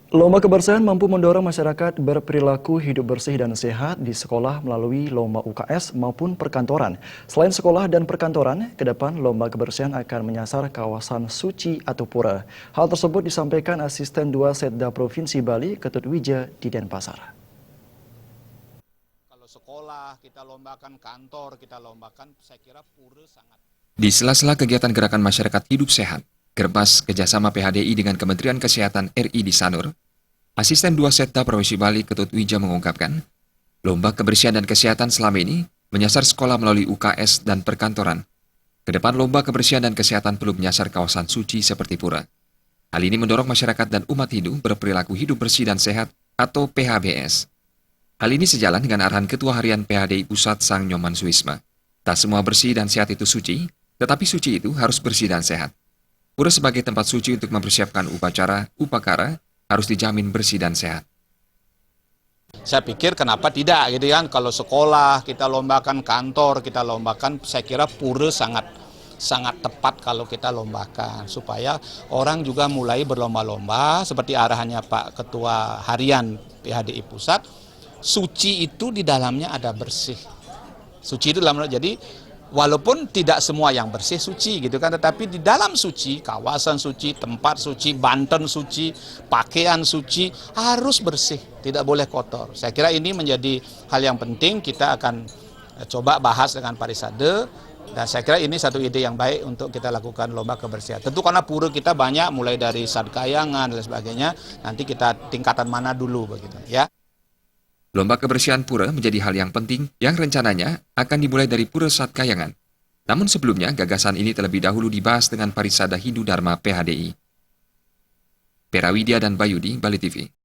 Lomba kebersihan mampu mendorong masyarakat berperilaku hidup bersih dan sehat di sekolah melalui lomba UKS maupun perkantoran. Selain sekolah dan perkantoran, ke depan lomba kebersihan akan menyasar kawasan suci atau pura. Hal tersebut disampaikan Asisten 2 Setda Provinsi Bali, Ketut Wija di Denpasar. Kalau sekolah, kita lombakan kantor, kita lombakan, saya kira pura sangat. Di sela-sela kegiatan gerakan masyarakat hidup sehat, Gerbas kerjasama PHDI dengan Kementerian Kesehatan RI di Sanur, Asisten 2 Setda Provinsi Bali Ketut Wija mengungkapkan, lomba kebersihan dan kesehatan selama ini menyasar sekolah melalui UKS dan perkantoran. Kedepan lomba kebersihan dan kesehatan perlu menyasar kawasan suci seperti pura. Hal ini mendorong masyarakat dan umat Hindu berperilaku hidup bersih dan sehat atau PHBS. Hal ini sejalan dengan arahan Ketua Harian PHDI Pusat Sang Nyoman Suisma. Tak semua bersih dan sehat itu suci, tetapi suci itu harus bersih dan sehat. Pura sebagai tempat suci untuk mempersiapkan upakara, harus dijamin bersih dan sehat. Saya pikir kenapa tidak gitu kan, kalau sekolah kita lombakan, kantor kita lombakan, saya kira pura sangat tepat kalau kita lombakan supaya orang juga mulai berlomba-lomba seperti arahannya Pak Ketua Harian PHDI Pusat. Suci itu di dalamnya ada bersih. Suci itu dalamnya, jadi walaupun tidak semua yang bersih suci gitu kan, tetapi di dalam suci, kawasan suci, tempat suci, Banten suci, pakaian suci harus bersih, tidak boleh kotor. Saya kira ini menjadi hal yang penting, kita akan coba bahas dengan Parisade, dan saya kira ini satu ide yang baik untuk kita lakukan lomba kebersihan. Tentu karena pura kita banyak, mulai dari Sadkayangan dan sebagainya, nanti kita tingkatan mana dulu begitu ya. Lomba kebersihan pura menjadi hal yang penting yang rencananya akan dimulai dari Pura Sadkayangan. Namun sebelumnya, gagasan ini terlebih dahulu dibahas dengan Parisada Hindu Dharma PHDI. Perawidya dan Bayudi, Bali TV.